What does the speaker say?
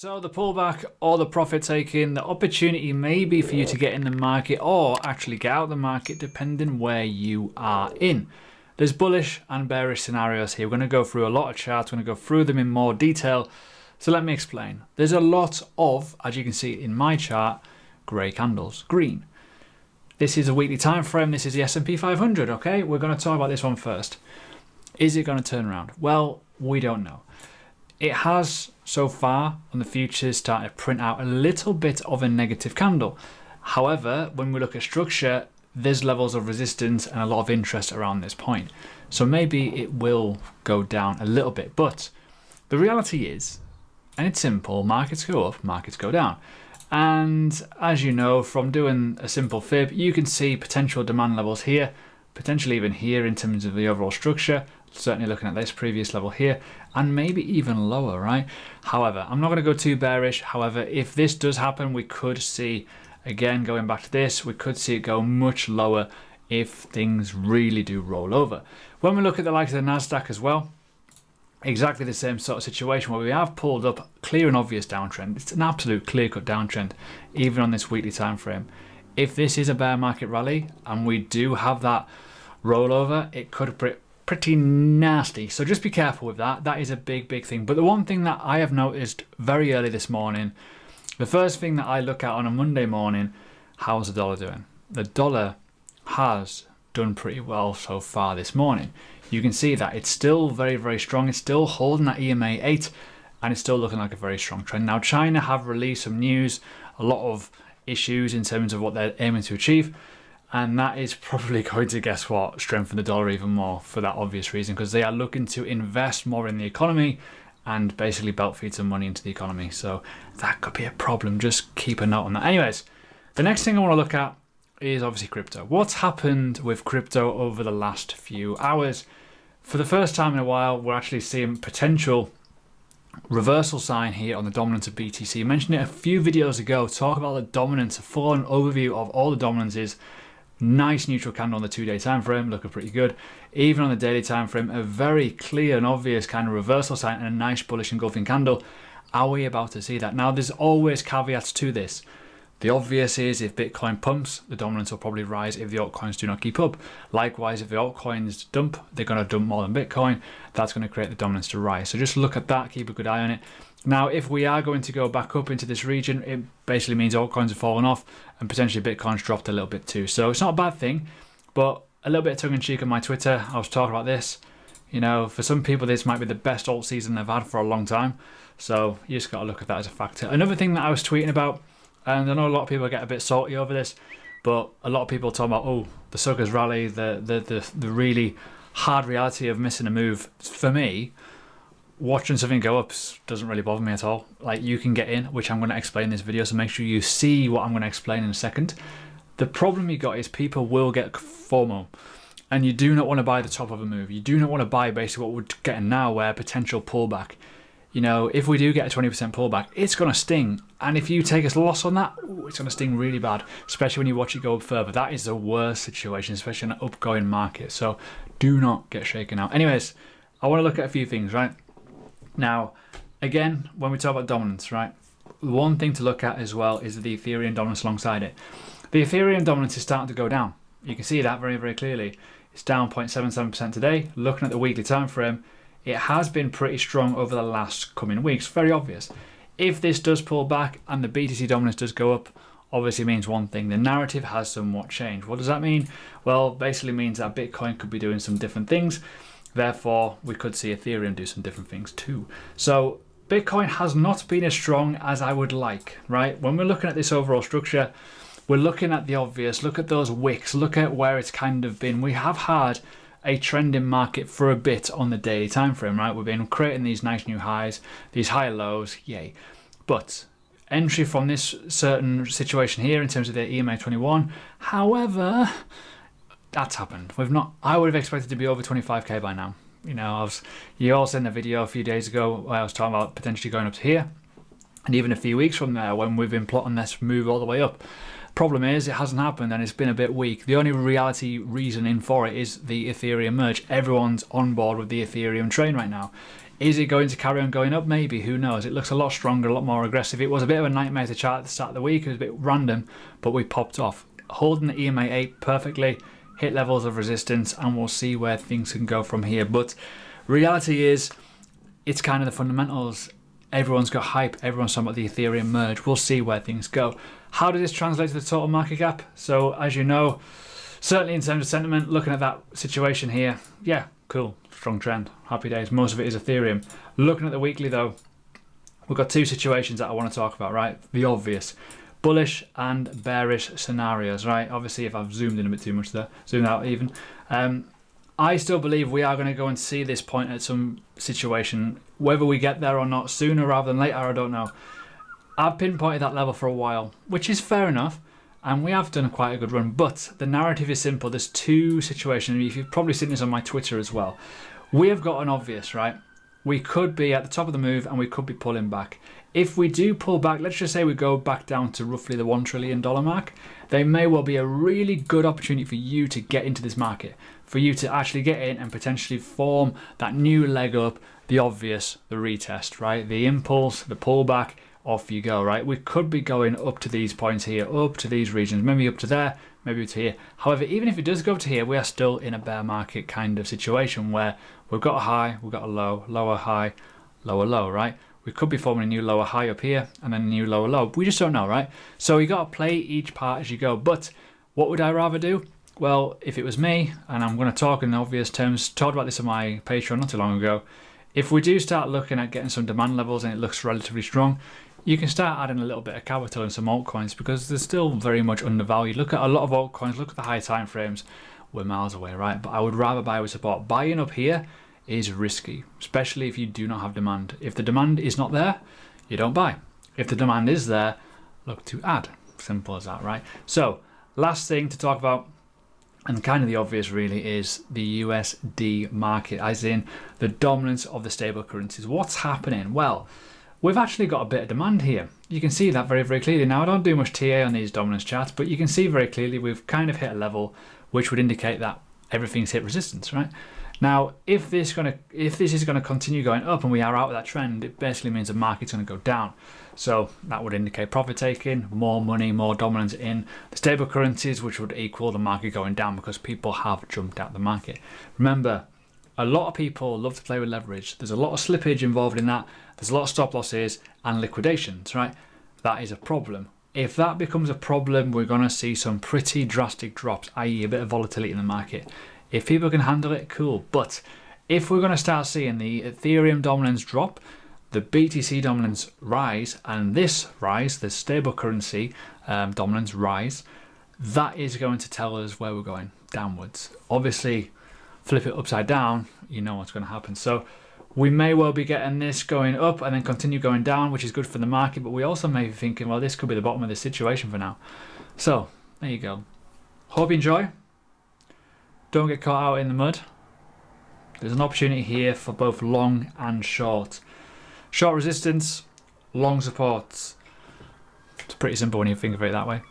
So the pullback or the profit taking, the opportunity may be for you to get in the market or actually get out of the market depending where you are in. There's bullish and bearish scenarios here. We're going to go through a lot of charts. We're going to go through them in more detail. So let me explain. There's a lot of, as you can see in my chart, grey candles, green. This is a weekly time frame. This is the S&P 500, okay? We're going to talk about this one first. Is it going to turn around? Well, we don't know. It has so far on the futures started to print out a little bit of a negative candle. However, when we look at structure, there's levels of resistance and a lot of interest around this point. So maybe it will go down a little bit. But the reality is, and it's simple, markets go up, markets go down. And as you know, from doing a simple fib, you can see potential demand levels here, potentially even here in terms of the overall structure. Certainly looking at this previous level here, and maybe even lower, right? However, I'm not going to go too bearish. However, if this does happen, we could see, again, going back to this, we could see it go much lower if things really do roll over. When we look at the likes of the Nasdaq as well, exactly the same sort of situation where we have pulled up clear and obvious downtrend. It's an absolute clear-cut downtrend, even on this weekly time frame. If this is a bear market rally and we do have that rollover, it could pretty nasty. So just be careful with that. That is a big thing. But the one thing that I have noticed very early this morning, the first thing that I look at on a Monday morning, how's the dollar doing? The dollar has done pretty well so far this morning. You can see that it's still very strong. It's still holding that EMA 8 and it's still looking like a very strong trend. Now China have released some news, a lot of issues in terms of what they're aiming to achieve. And that is probably going to, guess what, strengthen the dollar even more for that obvious reason, because they are looking to invest more in the economy and basically belt feed some money into the economy. So that could be a problem. Just keep a note on that. Anyways, the next thing I want to look at is obviously crypto. What's happened with crypto over the last few hours? For the first time in a while, we're actually seeing potential reversal sign here on the dominance of BTC. I mentioned it a few videos ago, talk about the dominance, a full-on overview of all the dominances. Nice neutral candle on the 2-day time frame, looking pretty good. Even on the daily time frame, a very clear and obvious kind of reversal sign and a nice bullish engulfing candle. Are we about to see that? Now, there's always caveats to this. The obvious is if Bitcoin pumps, the dominance will probably rise if the altcoins do not keep up. Likewise, if the altcoins dump, they're going to dump more than Bitcoin. That's going to create the dominance to rise. So just look at that, keep a good eye on it. Now, if we are going to go back up into this region, it basically means altcoins have fallen off and potentially Bitcoin's dropped a little bit too. So it's not a bad thing, but a little bit of tongue-in-cheek on my Twitter. I was talking about this. You know, for some people, this might be the best alt season they've had for a long time. So you just got to look at that as a factor. Another thing that I was tweeting about, and I know a lot of people get a bit salty over this, but a lot of people talk about, oh, the suckers rally, the really hard reality of missing a move. For me, watching something go up doesn't really bother me at all. Like, you can get in, which I'm going to explain in this video, so make sure you see what I'm going to explain in a second. The problem you got is people will get FOMO, and you do not want to buy the top of a move. You do not want to buy basically what we're getting now, where potential pullback. You know, if we do get a 20% pullback, it's going to sting. And if you take a loss on that, ooh, it's going to sting really bad, especially when you watch it go up further. That is the worst situation, especially in an upgoing market. So do not get shaken out. Anyways, I want to look at a few things, right? Now, again, when we talk about dominance, right, one thing to look at as well is the Ethereum dominance alongside it. The Ethereum dominance is starting to go down. You can see that very clearly. It's down 0.77% today. Looking at the weekly time frame, it has been pretty strong over the last coming weeks. Very obvious. If this does pull back and the BTC dominance does go up, obviously means one thing. The narrative has somewhat changed. What does that mean? Well, basically means that Bitcoin could be doing some different things. Therefore, we could see Ethereum do some different things too. So Bitcoin has not been as strong as I would like, right? When we're looking at this overall structure, we're looking at the obvious. Look at those wicks. Look at where it's kind of been. We have had a trending market for a bit on the daily time frame, right? We've been creating these nice new highs, these high lows, yay. But entry from this certain situation here in terms of the EMA 21, however, that's happened. I would have expected to be over 25k by now. You know, you all sent a video a few days ago where I was talking about potentially going up to here, and even a few weeks from there when we've been plotting this move all the way up. Problem is, it hasn't happened and it's been a bit weak. The only reasoning for it is the Ethereum merge. Everyone's on board with the Ethereum train right now. Is it going to carry on going up? Maybe, who knows? It looks a lot stronger, a lot more aggressive. It was a bit of a nightmare to chart at the start of the week. It was a bit random, but we popped off. Holding the EMA 8 perfectly, hit levels of resistance, and we'll see where things can go from here. But reality is, it's kind of the fundamentals. Everyone's got hype. Everyone's talking about the Ethereum merge. We'll see where things go. How does this translate to the total market cap? So as you know, certainly in terms of sentiment, looking at that situation here, yeah, cool, strong trend, happy days. Most of it is Ethereum. Looking at the weekly though, we've got two situations that I want to talk about, right? The obvious, bullish and bearish scenarios, right? Obviously, if I've zoomed in a bit too much there, zoomed out even. I still believe we are going to go and see this point at some situation. Whether we get there or not, sooner rather than later, I don't know. I've pinpointed that level for a while, which is fair enough, and we have done quite a good run, but the narrative is simple. There's two situations. You've probably seen this on my Twitter as well. We have got an obvious, right? We could be at the top of the move and we could be pulling back. If we do pull back, let's just say we go back down to roughly the $1 trillion mark, there may well be a really good opportunity for you to get into this market, for you to actually get in and potentially form that new leg up, the obvious, the retest, right? The impulse, the pullback, off you go, right? We could be going up to these points here, up to these regions, maybe up to there, maybe to here. However, even if it does go to here, we are still in a bear market kind of situation where we've got a high, we've got a low, lower high, lower low, right? We could be forming a new lower high up here and then a new lower low. We just don't know, right? So you got to play each part as you go. But what would I rather do? Well, if it was me, and I'm going to talk in obvious terms, talked about this on my Patreon not too long ago. If we do start looking at getting some demand levels and it looks relatively strong, you can start adding a little bit of capital in some altcoins because they're still very much undervalued. Look at a lot of altcoins, look at the high time frames, we're miles away, right? But I would rather buy with support. Buying up here is risky, especially if you do not have demand. If the demand is not there, you don't buy. If the demand is there, look to add. Simple as that, right? So, last thing to talk about, and kind of the obvious really, is the USD market, as in the dominance of the stable currencies. What's happening? Well, we've actually got a bit of demand here. You can see that very, very clearly. Now, I don't do much TA on these dominance charts, but you can see very clearly we've kind of hit a level which would indicate that everything's hit resistance, right? Now, if this is going to continue going up and we are out of that trend, it basically means the market's going to go down. So that would indicate profit taking, more money, more dominance in the stable currencies, which would equal the market going down because people have jumped out the market. Remember, a lot of people love to play with leverage. There's a lot of slippage involved in that. There's a lot of stop losses and liquidations, right? That is a problem. If that becomes a problem, we're going to see some pretty drastic drops, i.e. a bit of volatility in the market. If people can handle it, cool. But if we're going to start seeing the Ethereum dominance drop, the BTC dominance rise, and this rise, the stable currency dominance rise, that is going to tell us where we're going, downwards. Obviously, flip it upside down, you know what's going to happen. So we may well be getting this going up and then continue going down, which is good for the market, but we also may be thinking, well, this could be the bottom of this situation for now. So there you go. Hope you enjoy. Don't get caught out in the mud. There's an opportunity here for both long and short. Short resistance, long supports. It's pretty simple when you think of it that way.